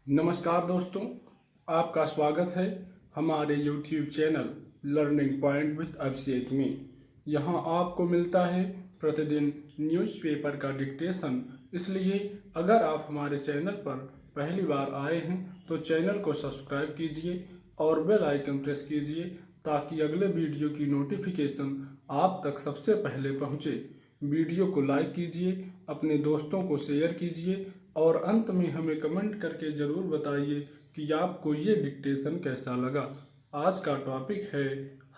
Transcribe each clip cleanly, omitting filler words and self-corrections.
नमस्कार दोस्तों, आपका स्वागत है हमारे YouTube channel learning point with Abhishek में। यहाँ आपको मिलता है प्रतिदिन न्यूज़पेपर का डिक्टेशन। इसलिए अगर आप हमारे चैनल पर पहली बार आए हैं तो चैनल को सब्सक्राइब कीजिए और बेल आइकन प्रेस कीजिए ताकि अगले वीडियो की नोटिफिकेशन आप तक सबसे पहले पहुँचे। वीडियो को लाइक कीजिए, अपने दोस्तों को शेयर कीजिए और अंत में हमें कमेंट करके ज़रूर बताइए कि आपको ये डिक्टेशन कैसा लगा। आज का टॉपिक है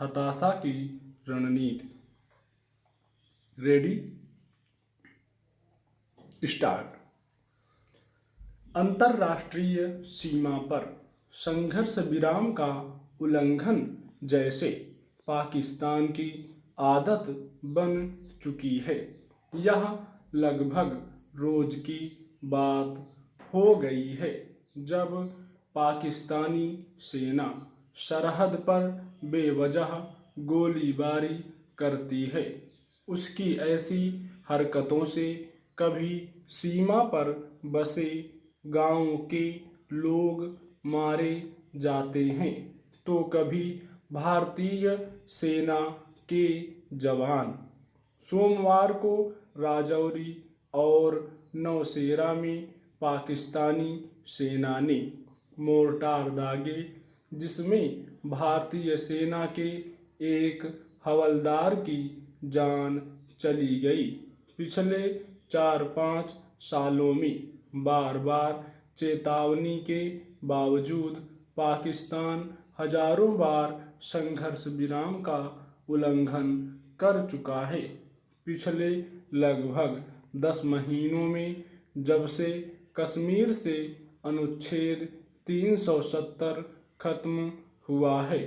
हताशा की रणनीति। Ready, start. अंतर्राष्ट्रीय सीमा पर संघर्ष विराम का उल्लंघन जैसे पाकिस्तान की आदत बन चुकी है। यह लगभग रोज की बात हो गई है जब पाकिस्तानी सेना सरहद पर बेवजह गोलीबारी करती है। उसकी ऐसी हरकतों से कभी सीमा पर बसे गांव के लोग मारे जाते हैं तो कभी भारतीय सेना के जवान। सोमवार को राजौरी और नौशेरा में पाकिस्तानी सेना ने मोर्टार दागे जिसमें भारतीय सेना के एक हवलदार की जान चली गई। पिछले 4-5 सालों में बार बार चेतावनी के बावजूद पाकिस्तान हजारों बार संघर्ष विराम का उल्लंघन कर चुका है। पिछले लगभग 10 महीनों में जब से कश्मीर से अनुच्छेद 370 खत्म हुआ है,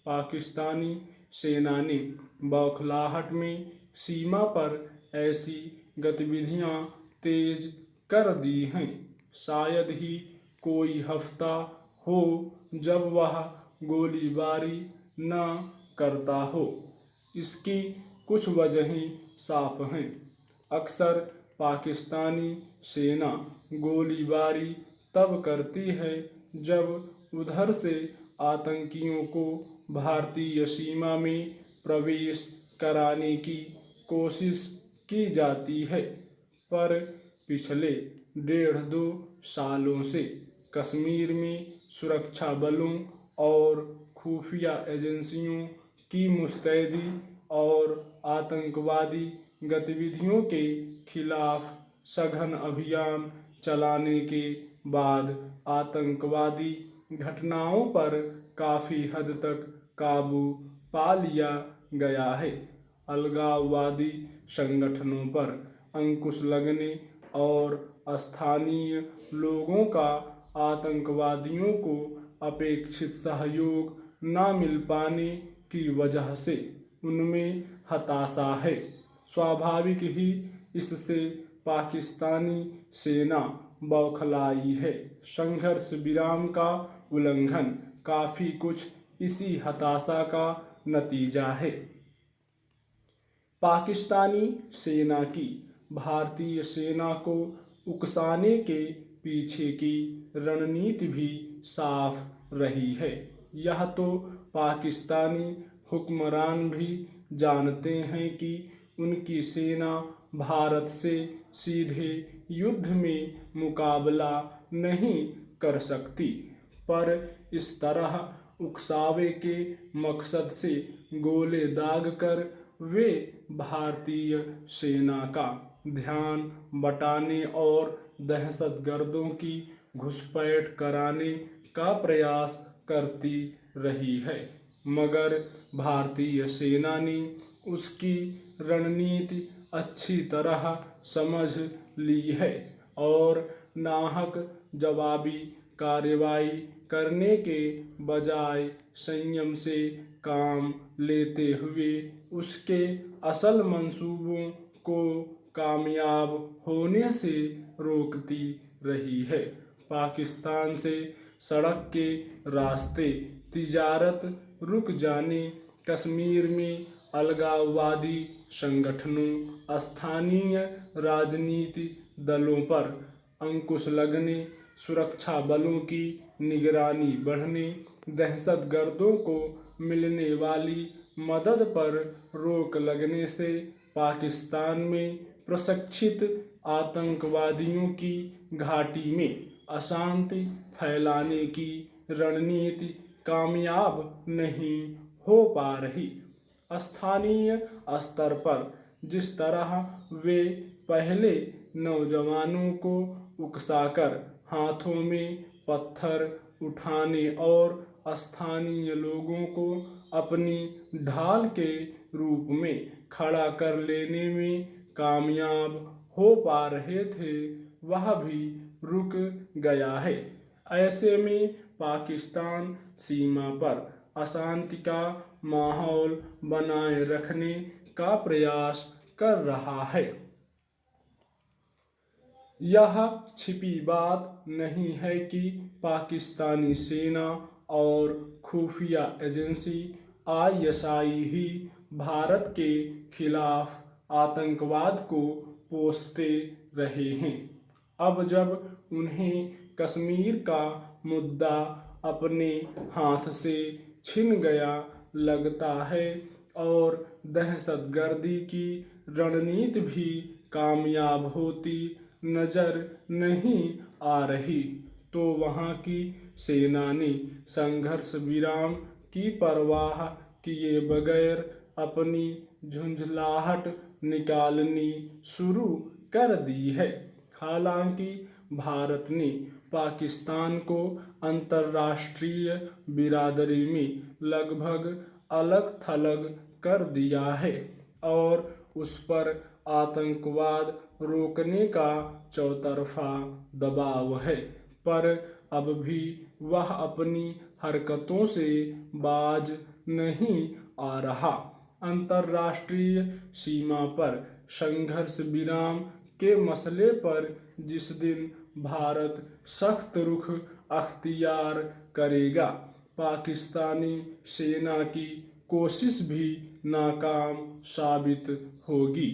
पाकिस्तानी सेना ने बौखलाहट में सीमा पर ऐसी गतिविधियां तेज कर दी हैं। शायद ही कोई हफ्ता हो जब वह गोलीबारी न करता हो। इसकी कुछ वजहें साफ हैं। अक्सर पाकिस्तानी सेना गोलीबारी तब करती है जब उधर से आतंकियों को भारतीय सीमा में प्रवेश कराने की कोशिश की जाती है, पर पिछले 1.5-2 सालों से कश्मीर में सुरक्षा बलों और खुफिया एजेंसियों की मुस्तैदी और आतंकवादी गतिविधियों के खिलाफ सघन अभियान चलाने के बाद आतंकवादी घटनाओं पर काफ़ी हद तक काबू पा लिया गया है। अलगाववादी संगठनों पर अंकुश लगने और स्थानीय लोगों का आतंकवादियों को अपेक्षित सहयोग न मिल पाने की वजह से उनमें हताशा है। स्वाभाविक ही इससे पाकिस्तानी सेना बौखलाई है। संघर्ष विराम का उल्लंघन काफ़ी कुछ इसी हताशा का नतीजा है। पाकिस्तानी सेना की भारतीय सेना को उकसाने के पीछे की रणनीति भी साफ रही है। यह तो पाकिस्तानी हुक्मरान भी जानते हैं कि उनकी सेना भारत से सीधे युद्ध में मुकाबला नहीं कर सकती, पर इस तरह उकसावे के मकसद से गोले दागकर वे भारतीय सेना का ध्यान बटाने और दहशतगर्दों की घुसपैठ कराने का प्रयास करती रही है, मगर भारतीय सेना ने उसकी रणनीति अच्छी तरह समझ ली है और नाहक जवाबी कार्रवाई करने के बजाय संयम से काम लेते हुए उसके असल मंसूबों को कामयाब होने से रोकती रही है। पाकिस्तान से सड़क के रास्ते तिजारत रुक जाने, कश्मीर में अलगाववादी संगठनों, स्थानीय राजनीति दलों पर अंकुश लगने, सुरक्षा बलों की निगरानी बढ़ने, दहशतगर्दों को मिलने वाली मदद पर रोक लगने से पाकिस्तान में प्रशिक्षित आतंकवादियों की घाटी में अशांति फैलाने की रणनीति कामयाब नहीं हो पा रही। स्थानीय स्तर पर जिस तरह वे पहले नौजवानों को उकसाकर हाथों में पत्थर उठाने और स्थानीय लोगों को अपनी ढाल के रूप में खड़ा कर लेने में कामयाब हो पा रहे थे, वह भी रुक गया है। ऐसे में पाकिस्तान सीमा पर अशांति का माहौल बनाए रखने का प्रयास कर रहा है। यह छिपी बात नहीं है कि पाकिस्तानी सेना और खुफिया एजेंसी ISI ही भारत के खिलाफ आतंकवाद को पोसते रहे हैं। अब जब उन्हें कश्मीर का मुद्दा अपने हाथ से छिन गया लगता है और दहशतगर्दी की रणनीति भी कामयाब होती नजर नहीं आ रही, तो वहाँ की सेना ने संघर्ष विराम की परवाह किए बगैर अपनी झुंझलाहट निकालनी शुरू कर दी है। हालांकि भारत ने पाकिस्तान को अंतर्राष्ट्रीय बिरादरी में लगभग अलग थलग कर दिया है और उस पर आतंकवाद रोकने का चौतरफा दबाव है, पर अब भी वह अपनी हरकतों से बाज नहीं आ रहा। अंतर्राष्ट्रीय सीमा पर संघर्ष विराम के मसले पर जिस दिन भारत सख्त रुख अख्तियार करेगा, पाकिस्तानी सेना की कोशिश भी नाकाम साबित होगी।